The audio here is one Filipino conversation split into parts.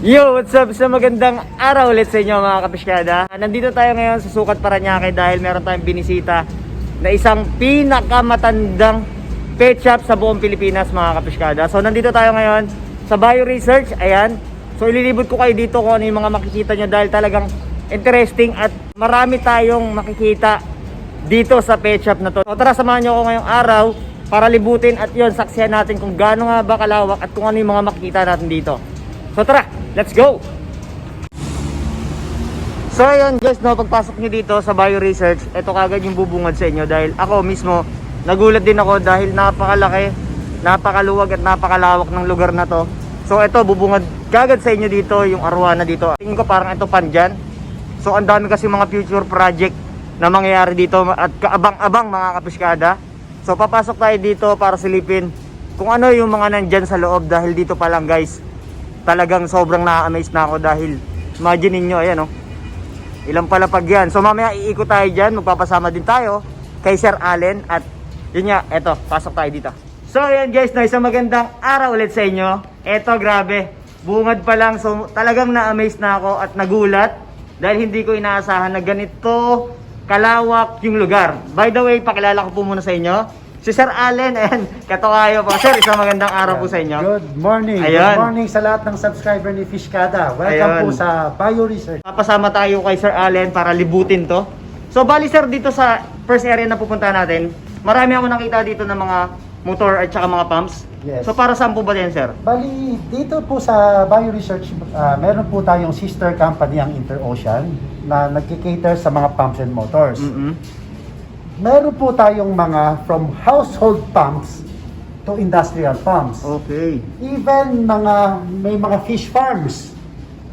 Yo, what's up? Sa magandang araw ulit sa inyo mga kapiskada. Nandito tayo ngayon sa Sukat Parañaque dahil meron tayong binisita na isang pinakamatandang pet shop sa buong Pilipinas mga kapiskada. So nandito tayo ngayon sa Bio Research, ayan. So ililibot ko kayo dito kung ano yung mga makikita nyo dahil talagang interesting at marami tayong makikita dito sa pet shop na to. So tara, samahan nyo ako ngayong araw para libutin at yon saksihan natin kung gaano nga ba kalawak at kung ano yung mga makikita natin dito. So tara, let's go! So ayun guys, no, pagpasok nyo dito sa Bio Research, ito kagad yung bubungad sa inyo dahil ako mismo nagulat din ako dahil napakalaki, napakaluwag at napakalawak ng lugar na to. So ito, bubungad kagad sa inyo dito yung arwana dito. Tingin ko parang ito pandyan. So ang dami kasi mga future project na mangyayari dito at kaabang-abang mga kapiskada. So papasok tayo dito para silipin kung ano yung mga nandyan sa loob dahil dito pa lang guys, talagang sobrang na-amaze na ako dahil imagine niyo ayan, oh, ilang palapag yan. So mamaya iikot tayo dyan, magpapasama din tayo kay Sir Allen at yun nga, eto, pasok tayo dito. So ayan guys, na isang magandang araw ulit sa inyo. Eto, grabe, bungad pa lang. So talagang na-amaze na ako at nagulat dahil hindi ko inaasahan na ganito kalawak yung lugar. By the way, pakilala ko po muna sa inyo si Sir Allen and katukayo po. Sir, isang magandang araw po sa inyo. Good morning. Ayan. Good morning sa lahat ng subscriber ni Fishkada. Welcome Ayan. po sa Bio Research. Papasama tayo kay Sir Allen para libutin to. So bali sir, dito sa first area na pupunta natin, marami ako nakita dito ng mga motor at saka mga pumps. Yes. So para saan po ba yan sir? Bali, dito po sa Bio Research, meron po tayong sister company ang Interocean na nagkikater sa mga pumps and motors. Meron po tayong mga from household pumps to industrial pumps. Okay. Even may mga fish farms.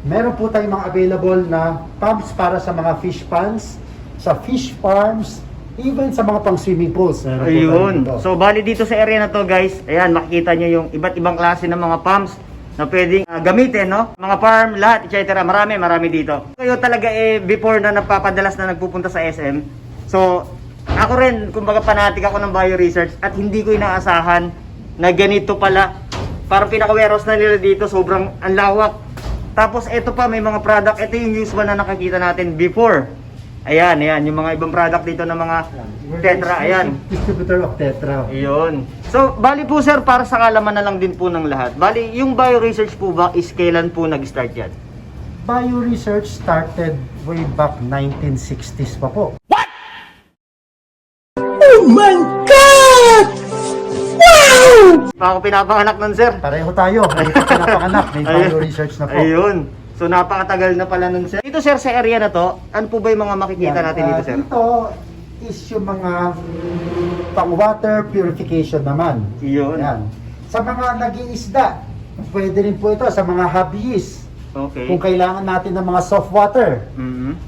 Meron po tayong mga available na pumps para sa mga fish ponds, sa fish farms, even sa mga pang swimming pools. Meron po tayo Ayun. dito. So bali dito sa area na to guys, ayan, makikita nyo yung iba't ibang klase ng mga pumps na pwedeng gamitin, no? Mga farm, lahat, etc. Marami dito. Kayo talaga before na napapadalas na nagpupunta sa SM. So ako rin, kumbaga fanatic ako ng Bio Research at hindi ko inaasahan na ganito pala. Parang pinaka-warehouse na nila dito, sobrang ang lawak. Tapos ito pa, may mga product, ito yung usual na nakakita natin before. Ayan, yung mga ibang product dito ng mga Tetra, ayan. Distributor of Tetra. Ayun. So, bali po sir, para sa kalaman na lang din po ng lahat. Bali, yung Bio Research po ba, is kailan po nag-start yan? Bio Research started way back 1960s pa po. Oh my God! Wow! Ako pinapanganak nun sir. Pareho tayo. May pinapanganak. May Bio Research na po. Ayun. So, napakatagal na pala nun sir. Dito sir, sa area na to, ano po ba yung mga makikita Yan, natin dito sir? Dito is yung mga pang water purification naman. Yun. Yan. Sa mga nag-iisda, pwede rin po ito sa mga hobbyist. Okay. Kung kailangan natin ng mga soft water.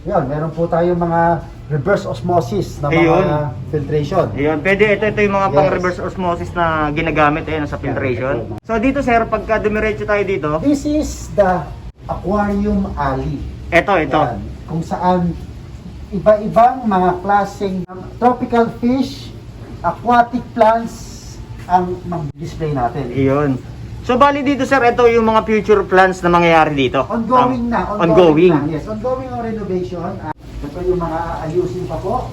Yan, meron po tayong mga reverse osmosis na Ayun. mga filtration. Ayun, pwede ito yung mga Yes. pang reverse osmosis na ginagamit sa filtration. So dito sir, pagka dumiretso tayo dito, This is the aquarium alley. ito. Yan, kung saan iba-ibang mga klaseng tropical fish, aquatic plants ang mag-display natin. Ayun. So bali dito sir, ito yung mga future plans na mangyayari dito. Ongoing na. Ongoing. Na, yes, ongoing ang renovation. Ito yung mga ayusin pa po.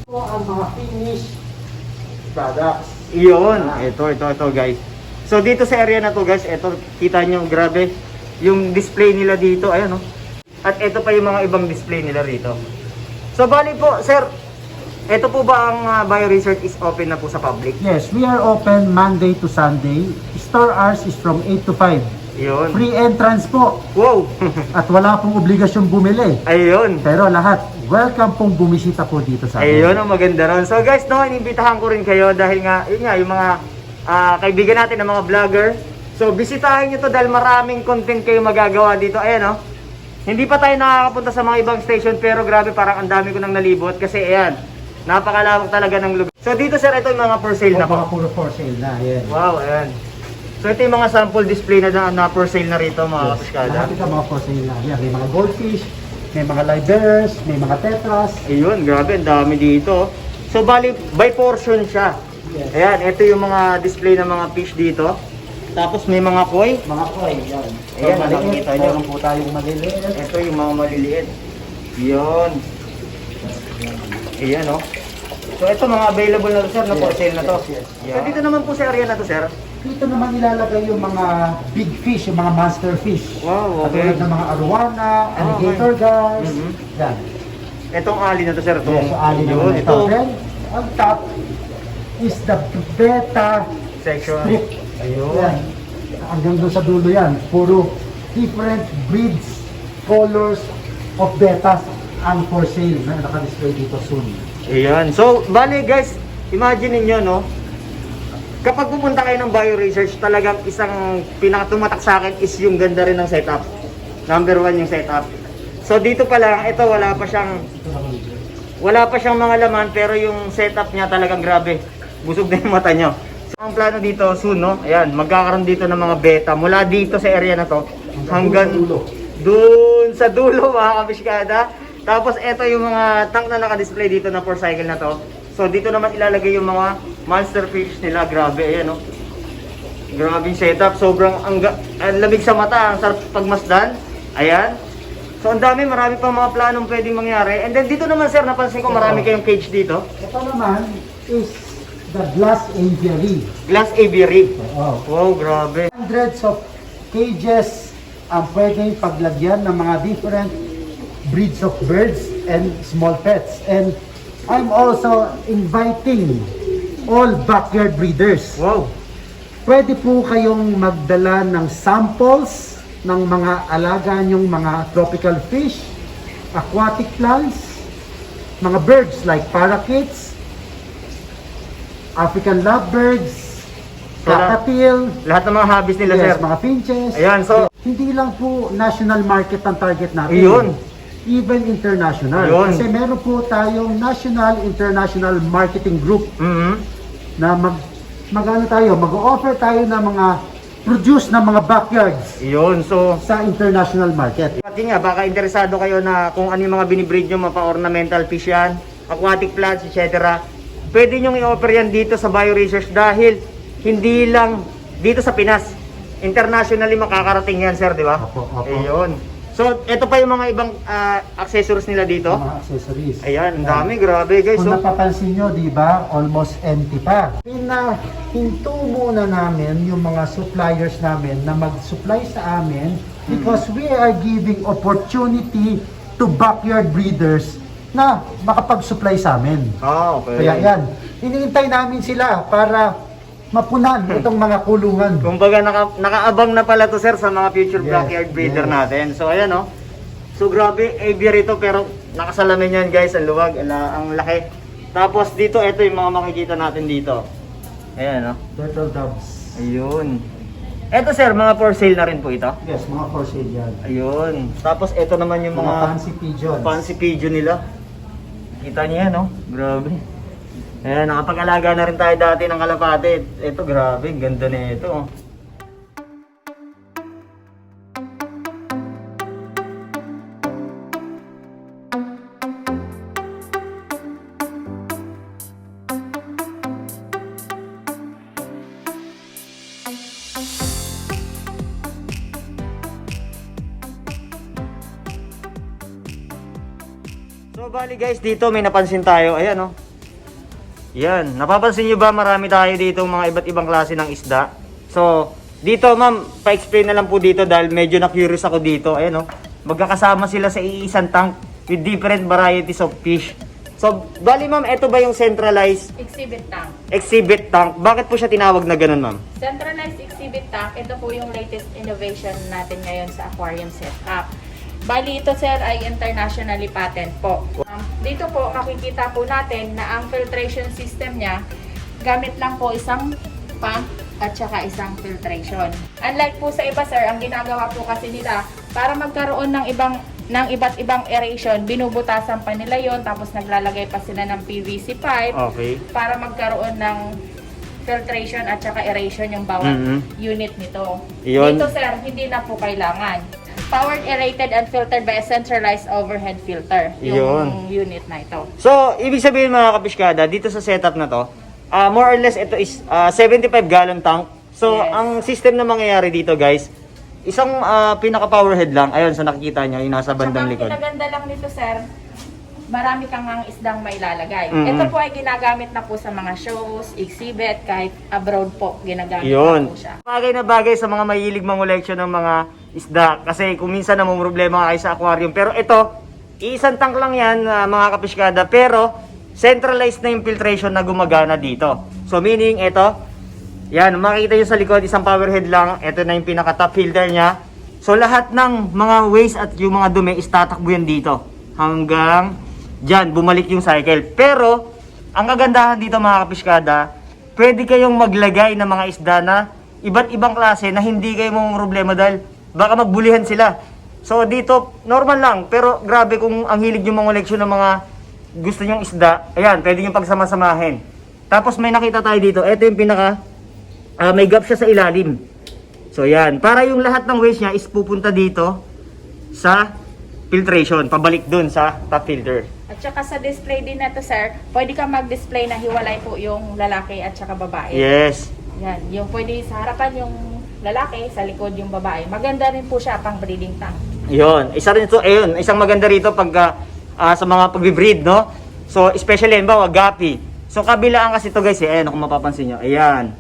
Ito ang mga finished products. Iyon. Ito guys. So dito sa area na to guys, ito kita nyo, grabe yung display nila dito, ayan oh. At ito pa yung mga ibang display nila rito. So bali po sir, ito po ba ang Bio Research is open na po sa public? Yes, we are open Monday to Sunday. Store hours is from 8 to 5. Iyon. Free entrance po. Wow. At wala pong obligasyong bumili. Ayun. Pero lahat, welcome pong bumisita po dito sa amin. Ayun ang maganda ron. So guys, no, inimbitahan ko rin kayo dahil nga, yun nga, yung mga kaibigan natin ng mga vlogger. So bisitahin nyo to dahil maraming content kayo magagawa dito. Ayan, no. Hindi pa tayo nakakapunta sa mga ibang station pero grabe, parang ang dami ko nang nalibot kasi ayan, napakalawak talaga ng lugar. So dito sir, ito yung mga for sale na po. Mga puro for sale na, yan. Wow, ayan. So ito yung mga sample display na for sale na rito mga kapiskada. Lahat ito mga for sale na. Yan, may mga goldfish, may mga live bearers, may mga tetras. Ayun, grabe, ang dami dito. So bali, by portion siya. Yes. Ayan, ito yung mga display ng mga fish dito. Tapos may mga koi. Mga koi, yan. Ayan, So, maliit, nakikita nyo. meron po tayong maliliit. Ito yung mga maliliit. Yun. Ayan, oh. So, ito mga available na to, sir, na for sale na to. Yes. So, dito naman po sa area na to, sir. Dito naman ilalagay yung mga big fish, yung mga monster fish. Wow, okay. Katulad ng mga arowana, alligator okay. guys. Mhm. Yan. Itong ali na to, sir. Itong, Yes, so ali yun, naman ito. Then, on top is the beta section. strip. Ayun. Yan. Hanggang doon sa dulo yan. Puro different breeds, colors of betas ang for sale na naka-display dito soon. Ayan. So, bali guys, imagine niyo no, kapag pupunta kayo ng bio-research, talagang isang pinakatumatak sa akin is yung ganda rin ng setup. Number 1 yung setup. So, dito pa lang, ito wala pa siyang mga laman, pero yung setup niya talagang grabe. Busog na yung mata nyo. So, ang plano dito, soon, no? Ayan, magkakaroon dito ng mga beta. Mula dito sa area na to, hanggang dun sa dulo, mga kabiskada. Tapos, ito yung mga tank na naka-display dito na for cycle na to. So, dito naman ilalagay yung mga monster fish nila. Grabe, ayan, no? Grabe yung setup. Sobrang ang lamig sa mata. Ang sarap pagmasdan. Ayan. So, ang dami, marami pang mga planong pwedeng mangyari. And then, dito naman, sir, napansin ko marami kayong cage dito. Ito naman is the glass aviary. Glass aviary. Oh. Wow, grabe. Hundreds of cages ang pwedeng paglagyan ng mga different breeds of birds and small pets. And I'm also inviting all backyard breeders. Wow. Pwede po kayong magdala ng samples ng mga alaga nyong mga tropical fish, aquatic plants, mga birds like parakeets, African lovebirds, So, cockatiel, Lahat ng mga hobbies nila, sir. yes, mga finches. Ayan, so, Hindi lang po national market ang target natin. Yun. Even international. Yun. Kasi meron po tayong national, international marketing group na mag-offer tayo ng mga produce ng mga backyards yun. So, sa international market. pati nga, baka interesado kayo na kung ano yung mga binibreed nyo, mga ornamental fish yan, aquatic plants, etc. Pwede nyo i-offer yan dito sa bio-research dahil hindi lang dito sa Pinas. Internationally makakarating yan, sir, di ba? Opo, opo. Ayun. So, ito pa yung mga ibang accessories nila dito. Mga accessories. Ayan, ang dami, grabe guys. Kung So, napapansin nyo, di ba, almost empty pa. Pinahinto muna namin yung mga suppliers namin na mag-supply sa amin because we are giving opportunity to backyard breeders na makapag-supply sa amin. okay. Kaya yan, iniintay namin sila para mapunan itong mga kulungan. Kumbaga nakaabang na pala to, sir, sa mga future Yes, backyard breeder yes. natin. So ayan, oh. So grabe, aviary to, pero nakasalamin yan, guys, ang luwag, ang laki. Tapos dito, ito yung mga makikita natin dito. Ayan, oh. Turtle doves. Ayun. Ito, sir, mga for sale na rin po ito. Yes, mga for sale yan. Ayun. Tapos ito naman yung Mga mga fancy pigeons. fancy pigeon nila. Kita niyo yan, oh. Grabe. Ayan, nakapag-alaga na rin tayo dati ng kalapate. Ito, grabe, ganda na ito, oh. So bali guys, dito may napansin tayo. Ayan, oh. Yan, napapansin nyo ba marami tayo dito mga iba't ibang klase ng isda. So, dito ma'am, pa-explain na lang po dito dahil medyo na-curious ako dito. Ayan, oh. Magkakasama sila sa iisang tank with different varieties of fish. So, bali ma'am, ito ba yung centralized Exhibit tank. exhibit tank? Bakit po siya tinawag na ganun, ma'am? Centralized exhibit tank, ito po yung latest innovation natin ngayon sa aquarium setup. Bali ito sir ay internationally patent po. Dito po makikita po natin na ang filtration system niya gamit lang po isang pump at saka isang filtration. Unlike po sa iba sir, ang ginagawa po kasi nila para magkaroon ng iba't ibang aeration, binubutasan pa nila yon tapos naglalagay pa sila ng PVC pipe Okay. para magkaroon ng filtration at saka aeration yung bawat unit nito. Iyon. Dito sir, hindi na po kailangan. Powered, aerated, and filtered by a centralized overhead filter. Yung unit na ito. So, ibig sabihin mga kapiskada, dito sa setup na to, more or less ito is 75 gallon tank. So, Yes. ang system na mangyayari dito guys, isang pinaka-power head lang. Ayun, sa nakikita nyo, yung nasa bandang Tsaka likod. ang kinaganda lang nito, sir, marami kang ang isdang may lalagay. Mm-mm. Ito po ay ginagamit na po sa mga shows, exhibit, kahit abroad po, ginagamit Yun. na po siya. Bagay na bagay sa mga mahilig mangoleksyon ng mga isda. Kasi kung minsan namumroblema kayo sa aquarium. Pero ito, iisang tank lang yan, mga kapiskada. Pero, centralized na yung filtration na gumagana dito. So, meaning, ito, yan, makikita nyo sa likod, isang power head lang. Ito na yung pinaka-top filter niya. So, lahat ng mga waste at yung mga dumi is tatakbo yan dito. Hanggang dyan, bumalik yung cycle. Pero, ang kagandahan dito mga kapiskada, pwede kayong maglagay ng mga isda na iba't ibang klase na hindi kayo mong problema dahil baka magbulihan sila. So, dito, normal lang. Pero, grabe kung ang hilig yung mga koleksyon ng mga gusto nyong isda, ayan, pwede yung pagsama-samahin. Tapos, may nakita tayo dito. Ito yung pinaka, may gap siya sa ilalim. So, yan. Para yung lahat ng waste niya is pupunta dito sa filtration. Pabalik dun sa top filter. At saka sa display din na to, sir, pwede ka mag-display na hiwalay po yung lalaki at saka babae. Yes. Yan, yung pwede sa harapan yung lalaki, sa likod yung babae. Maganda rin po siya pang breeding tank. Yun. Isa rin ito, ayun. Isang maganda rito pagka sa mga pagbe-breed, no? So, especially, halimbawa, gapi. So, kabilaan kasi ito, guys, ayan, kung mapapansin nyo. Ayan.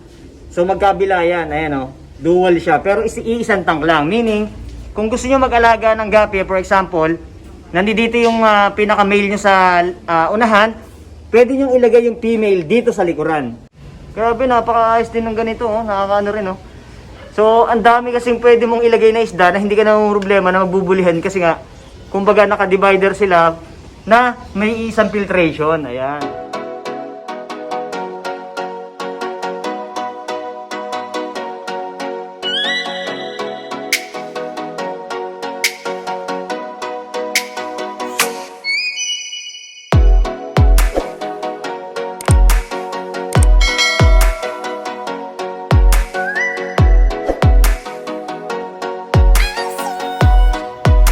So, magkabila yan. Ayan, oh. Dual siya. Pero, iisang tank lang. Meaning, kung gusto nyo mag-alaga ng gapi, for example, nandito yung pinaka-male nyo sa unahan, pwede nyo ilagay yung female dito sa likuran. Grabe, napaka-ayos din ng ganito, oh. Nakakaano rin, oh. So, ang dami kasing pwede mong ilagay na isda na hindi ka na problema na magbubulihan kasi nga, kumbaga naka-divider sila na may isang filtration. Ayan.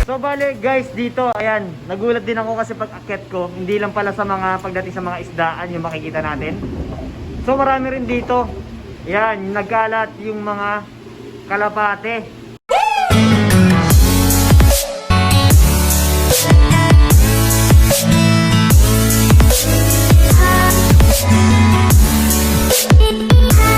So bale guys dito, ayan, nagulat din ako kasi pag akyat ko, hindi lang pala sa mga pagdating sa mga isdaan yung makikita natin. So marami rin dito. Ayan, nagkalat yung mga kalapate.